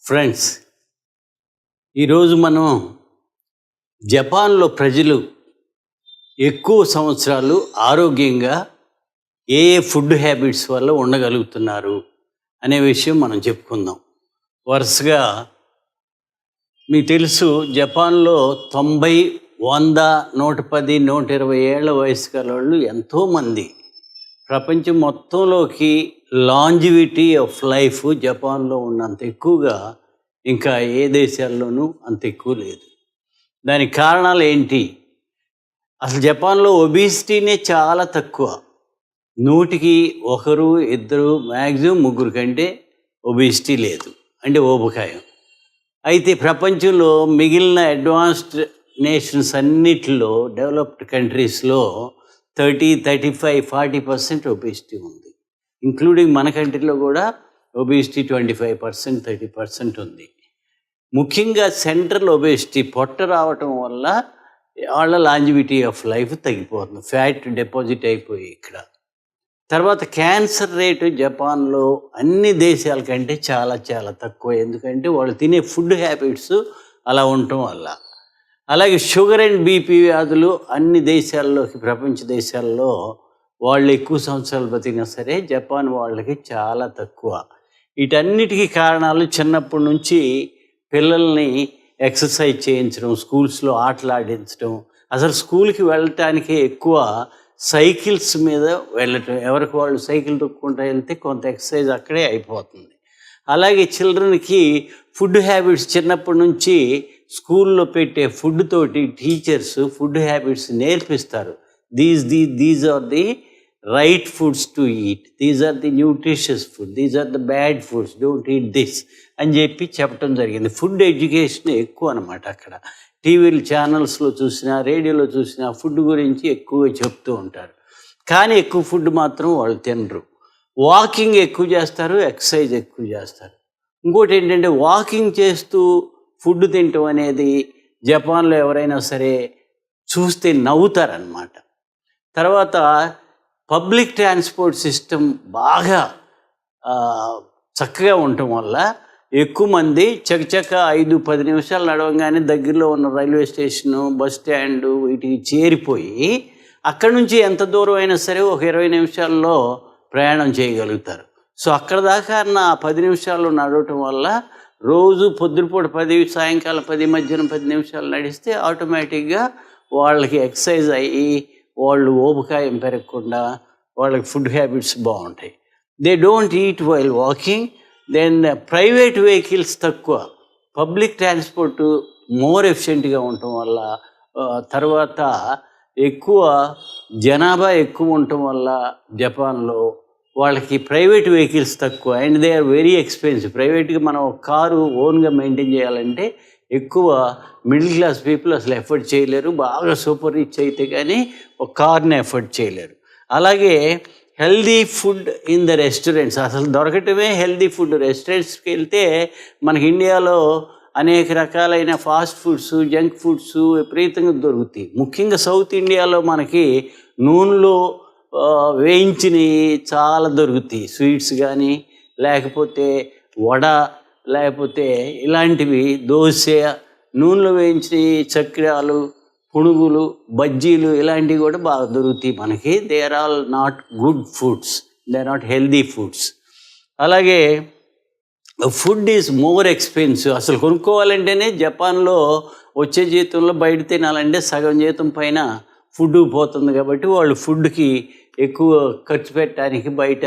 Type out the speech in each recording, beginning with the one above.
Friends, ఈరోజు మనం జపాన్లో ప్రజలు ఎక్కువ సంవత్సరాలు ఆరోగ్యంగా ఏ ఏ ఫుడ్ హ్యాబిట్స్ వల్ల ఉండగలుగుతున్నారు అనే విషయం మనం చెప్పుకుందాం. వరుసగా మీకు తెలుసు, జపాన్లో 90, 100, 110, 120 ఏళ్ల వయసు గల వాళ్ళు ఎంతోమంది ప్రపంచం మొత్తంలోకి లాంజివిటీ ఆఫ్ లైఫ్ జపాన్లో ఉన్నంత ఎక్కువగా ఇంకా ఏ దేశాల్లోనూ అంత ఎక్కువ లేదు. దానికి కారణాలు ఏంటి? అసలు జపాన్లో ఒబిసిటీనే చాలా తక్కువ. 100కి 1, 2, మ్యాక్సిమం 3 కంటే ఒబిసిటీ లేదు, అంటే ఊబకాయం. అయితే ప్రపంచంలో మిగిలిన అడ్వాన్స్డ్ నేషన్స్ అన్నిటిలో, డెవలప్డ్ కంట్రీస్లో 30, 35, 40% ఒబిసిటీ ఉంది. ఇంక్లూడింగ్ మన కంట్రీలో కూడా ఒబిసిటీ 25%, 30% ఉంది. ముఖ్యంగా సెంట్రల్ ఒబిసిటీ, పొట్ట రావటం వల్ల వాళ్ళ లాంజివిటీ ఆఫ్ లైఫ్ తగ్గిపోతుంది, ఫ్యాట్ డిపాజిట్ అయిపోయి ఇక్కడ. తర్వాత క్యాన్సర్ రేటు జపాన్లో అన్ని దేశాల కంటే చాలా చాలా తక్కువ. ఎందుకంటే వాళ్ళు తినే ఫుడ్ హ్యాబిట్స్ అలా ఉండటం వల్ల. అలాగే షుగర్ అండ్ బీపీ వ్యాధులు అన్ని దేశాల్లోకి, ప్రపంచ దేశాల్లో వాళ్ళు ఎక్కువ సంవత్సరాలు బతికినా సరే జపాన్ వాళ్ళకి చాలా తక్కువ. వీటన్నిటికీ కారణాలు చిన్నప్పటి నుంచి పిల్లల్ని ఎక్సర్సైజ్ చేయించడం, స్కూల్స్లో ఆటలాడించడం. అసలు స్కూల్కి వెళ్ళటానికి ఎక్కువ సైకిల్స్ మీద వెళ్ళటం, ఎవరికి వాళ్ళు సైకిల్ తొక్కుంటూ వెళ్తే కొంత ఎక్సర్సైజ్ అక్కడే అయిపోతుంది. అలాగే చిల్డ్రన్కి ఫుడ్ హ్యాబిట్స్ చిన్నప్పటి నుంచి స్కూల్లో పెట్టే ఫుడ్ తోటి టీచర్స్ ఫుడ్ హ్యాబిట్స్ నేర్పిస్తారు. These are the right foods to eat, these are the nutritious food, these are the bad foods, don't eat this అని చెప్పి చెప్పడం జరిగింది. ఫుడ్ ఎడ్యుకేషన్ ఎక్కువ అనమాట అక్కడ. టీవీలు ఛానల్స్లో చూసినా, రేడియోలో చూసినా ఫుడ్ గురించి ఎక్కువగా చెప్తూ ఉంటారు. కానీ ఎక్కువ ఫుడ్ మాత్రం వాళ్ళు తినరు. వాకింగ్ ఎక్కువ చేస్తారు, ఎక్సర్సైజ్ ఎక్కువ చేస్తారు. ఇంకోటి ఏంటంటే, వాకింగ్ చేస్తూ ఫుడ్ తినటం అనేది జపాన్లో ఎవరైనా సరే చూస్తే నవ్వుతారనమాట. తర్వాత పబ్లిక్ ట్రాన్స్పోర్ట్ సిస్టమ్ బాగా చక్కగా ఉండటం వల్ల ఎక్కువ మంది చకచక 5-10 నిమిషాలు నడవగానే దగ్గరలో ఉన్న రైల్వే స్టేషను, బస్ స్టాండు వీటికి చేరిపోయి అక్కడి నుంచి ఎంత దూరం అయినా సరే ఒక 20 నిమిషాల్లో ప్రయాణం చేయగలుగుతారు. సో అక్కడ దాకా నా 10 నిమిషాలు నడవటం వల్ల రోజు పొద్దుపూట 10, సాయంకాలం 10, మధ్యాహ్నం 10 నిమిషాలు నడిస్తే ఆటోమేటిక్గా వాళ్ళకి ఎక్సర్సైజ్ అయ్యి వాళ్ళు ఊబకాయం పెరగకుండా వాళ్ళకి ఫుడ్ హ్యాబిట్స్ బాగుంటాయి. They don't eat while walking. Then private vehicles తక్కువ, పబ్లిక్ ట్రాన్స్పోర్ట్ మోర్ ఎఫిషియెంట్గా ఉండటం వల్ల, తర్వాత ఎక్కువ జనాభా ఎక్కువ ఉండటం వల్ల జపాన్లో వాళ్ళకి ప్రైవేట్ వెహికల్స్ తక్కువ. And they are very expensive. ప్రైవేట్గా మనం ఒక కారు ఓన్గా మెయింటైన్ చేయాలంటే ఎక్కువ మిడిల్ క్లాస్ పీపుల్ అసలు ఎఫర్ట్ చేయలేరు. బాగా సూపర్ రిచ్ అయితే కానీ ఒక కార్ని ఎఫర్ట్ చేయలేరు. అలాగే healthy food in the restaurants అసలు దొరకటమే హెల్దీ ఫుడ్. రెస్టారెంట్స్కి వెళ్తే మనకి ఇండియాలో అనేక రకాలైన ఫాస్ట్ ఫుడ్స్, జంక్ ఫుడ్స్ విపరీతంగా దొరుకుతాయి. ముఖ్యంగా సౌత్ ఇండియాలో మనకి నూనెలో వేయించినవి చాలా దొరుకుతాయి. స్వీట్స్ కానీ, లేకపోతే వడ, లేకపోతే ఇలాంటివి, దోశ, నూనెలో వేయించినవి, చక్రాలు, పునుగులు, బజ్జీలు ఇలాంటివి కూడా బాగా దొరుకుతాయి మనకి. They are all not good foods, they are not healthy foods. అలాగే ఫుడ్ ఈజ్ మోర్ ఎక్స్పెన్సివ్. అసలు కొనుక్కోవాలంటేనే జపాన్లో వచ్చే జీతంలో బయట తినాలంటే సగం జీతం పైన ఫుడ్ పోతుంది. కాబట్టి వాళ్ళు ఫుడ్కి ఎక్కువ ఖర్చు పెట్టడానికి బయట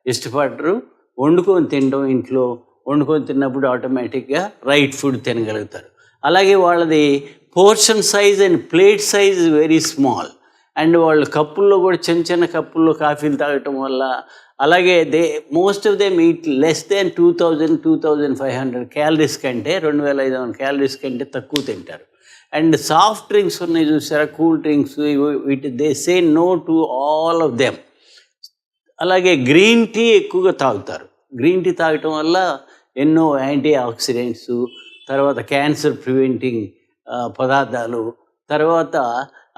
ఇష్టపడరు. వండుకొని తినడం, ఇంట్లో వండుకొని తిన్నప్పుడు ఆటోమేటిక్గా రైట్ ఫుడ్ తినగలుగుతారు. అలాగే వాళ్ళది portion size and plate size very small. And వాళ్ళు కప్పుల్లో కూడా చిన్న చిన్న కప్పుల్లో కాఫీలు తాగటం వల్ల, అలాగే most of them eat less than 2500 calories కంటే, 2500 క్యాలరీస్ కంటే తక్కువ తింటారు. అండ్ సాఫ్ట్ డ్రింక్స్ ఉన్నాయి చూసారా, కూల్ డ్రింక్స్, వీటి they say no to all of them. అలాగే గ్రీన్ టీ ఎక్కువగా తాగుతారు. గ్రీన్ టీ తాగటం వల్ల ఎన్నో యాంటీ ఆక్సిడెంట్స్, తర్వాత క్యాన్సర్ ప్రివెంటింగ్ పదార్థాలు, తర్వాత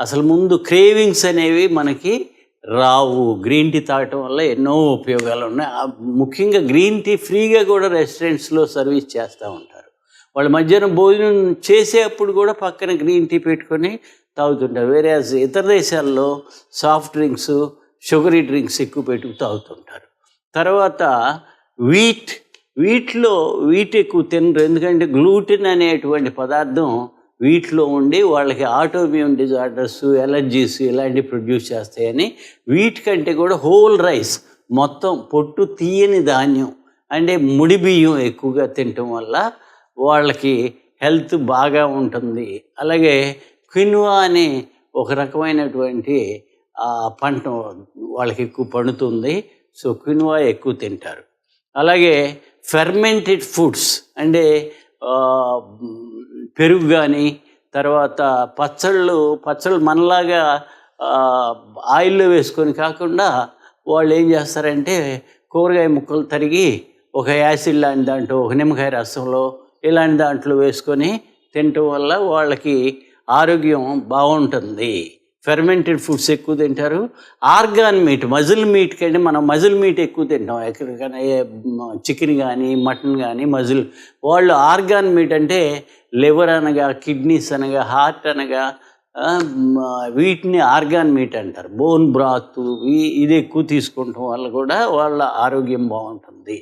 అసలు ముందు క్రేవింగ్స్ అనేవి మనకి రావు. గ్రీన్ టీ తాగటం వల్ల ఎన్నో ఉపయోగాలు ఉన్నాయి. ముఖ్యంగా గ్రీన్ టీ ఫ్రీగా కూడా రెస్టారెంట్స్లో సర్వీస్ చేస్తూ ఉంటారు. వాళ్ళు మధ్యాహ్నం భోజనం చేసేటప్పుడు కూడా పక్కన గ్రీన్ టీ పెట్టుకొని తాగుతుంటారు. వేరే ఇతర దేశాల్లో సాఫ్ట్ డ్రింక్స్, షుగరీ డ్రింక్స్ ఎక్కువ పెట్టుకు తాగుతుంటారు. తర్వాత వీటిలో ఎక్కువ తినరు, ఎందుకంటే గ్లూటెన్ అనేటువంటి పదార్థం వీటిలో ఉండి వాళ్ళకి ఆటోఇమ్యూన్ డిజార్డర్స్, ఎలర్జీస్ ఇలాంటివి ప్రొడ్యూస్ చేస్తాయని వీటికంటే కూడా హోల్ రైస్, మొత్తం పొట్టు తీయని ధాన్యం అంటే ముడి బియ్యం ఎక్కువగా తినటం వల్ల వాళ్ళకి హెల్త్ బాగా ఉంటుంది. అలాగే క్వినోవా అనే ఒక రకమైనటువంటి పంట వాళ్ళకి ఎక్కువ పండుతుంది. సో క్వినోవా ఎక్కువ తింటారు. అలాగే ఫెర్మెంటెడ్ ఫుడ్స్ అంటే పెరుగు కానీ, తర్వాత పచ్చళ్ళు మనలాగా ఆయిల్లో వేసుకొని కాకుండా వాళ్ళు ఏం చేస్తారంటే కూరగాయ ముక్కలు తరిగి ఒక యాసిడ్ లాంటి దాంట్లో, ఒక నిమ్మకాయ రసంలో ఇలాంటి దాంట్లో వేసుకొని తినటం వల్ల వాళ్ళకి ఆరోగ్యం బాగుంటుంది. ఫెర్మెంటెడ్ ఫుడ్స్ ఎక్కువ తింటారు. ఆర్గాన్ మీట్, మజిల్ మీట్ కంటే మనం మజిల్ మీట్ ఎక్కువ తింటాం. ఎక్కడికైనా చికెన్ కానీ, మటన్ కానీ వాళ్ళు ఆర్గాన్ మీట్ అంటే లివర్ అనగా, కిడ్నీస్ అనగా, హార్ట్ అనగా వీటిని ఆర్గాన్ మీట్ అంటారు. బోన్ బ్రాత్ ఇది ఎక్కువ తీసుకుంటాం వల్ల కూడా వాళ్ళ ఆరోగ్యం బాగుంటుంది.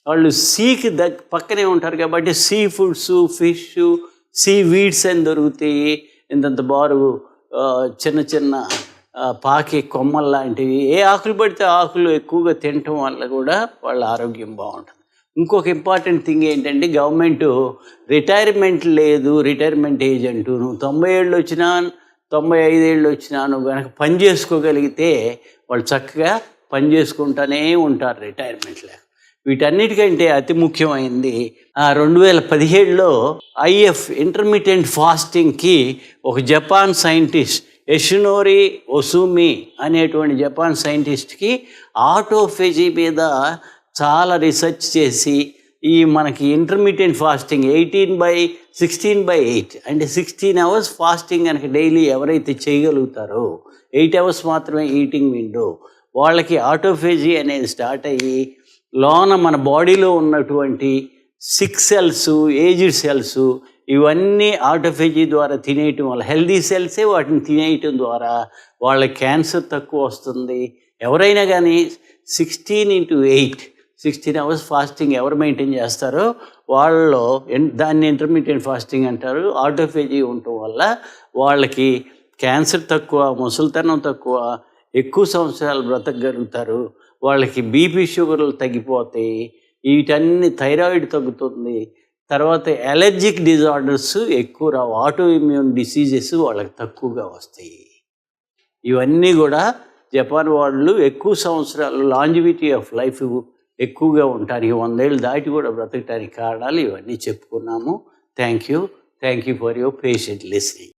వాళ్ళు సీకి పక్కనే ఉంటారు కాబట్టి seafoods, fish, seaweeds అని దొరుకుతాయి. ఇంతంత బారు చిన్న పాకి కొమ్మలు లాంటివి, ఏ ఆకులు పడితే ఆకులు ఎక్కువగా తినటం వల్ల కూడా వాళ్ళ ఆరోగ్యం బాగుంటుంది. ఇంకొక ఇంపార్టెంట్ థింగ్ ఏంటంటే గవర్నమెంట్ రిటైర్మెంట్ లేదు, రిటైర్మెంట్ ఏజ్ అంటూ నువ్వు 90 ఏళ్ళు వచ్చినా 95 ఏళ్ళు వచ్చినా నువ్వు కనుక పని చేసుకోగలిగితే వాళ్ళు చక్కగా పని చేసుకుంటూనే ఉంటారు రిటైర్మెంట్ లేక. వీటన్నిటికంటే అతి ముఖ్యమైనది 2017లో ఐఎఫ్ ఇంటర్మీడియట్ ఫాస్టింగ్కి ఒక జపాన్ సైంటిస్ట్ యషినోరి ఒసుమి అనేటువంటి జపాన్ సైంటిస్ట్కి ఆటోఫేజీ మీద చాలా రీసెర్చ్ చేసి ఈ మనకి ఇంటర్మీడియట్ ఫాస్టింగ్ 18/16/8 అంటే 16 అవర్స్ ఫాస్టింగ్ కనుక డైలీ ఎవరైతే చేయగలుగుతారో 8 అవర్స్ మాత్రమే ఈటింగ్ విండో, వాళ్ళకి ఆటోఫేజీ అనేది స్టార్ట్ అయ్యి లోన మన బాడీలో ఉన్నటువంటి 6 సెల్స్, ఏజ్డ్ సెల్స్ ఇవన్నీ ఆటోఫేజీ ద్వారా తినేయటం వల్ల, హెల్దీ సెల్సే వాటిని తినేయటం ద్వారా వాళ్ళకి క్యాన్సర్ తక్కువ వస్తుంది. ఎవరైనా కానీ 16 అవర్స్ ఫాస్టింగ్ ఎవరు మెయింటైన్ చేస్తారో వాళ్ళలో దాన్ని ఇంటర్మీడియట్ ఫాస్టింగ్ అంటారు. ఆటోఫేజీ ఉండటం వల్ల వాళ్ళకి క్యాన్సర్ తక్కువ, ముసలితనం తక్కువ, ఎక్కువ సంవత్సరాలు బ్రతకగలుగుతారు. వాళ్ళకి బీపీ, షుగర్లు తగ్గిపోతాయి. వీటన్ని థైరాయిడ్ తగ్గుతుంది. తర్వాత ఎలర్జిక్ డిజార్డర్స్ ఎక్కువ రావు, ఆటో ఇమ్యూన్ డిసీజెస్ వాళ్ళకి తక్కువగా వస్తాయి. ఇవన్నీ కూడా జపాన్ వాళ్ళు ఎక్కువ సంవత్సరాలు లాంజివిటీ ఆఫ్ లైఫ్ ఎక్కువగా ఉండటానికి 100 ఏళ్ళు దాటి కూడా బ్రతకటానికి కారణాలు ఇవన్నీ చెప్పుకున్నాము. Thank you for your patient listening.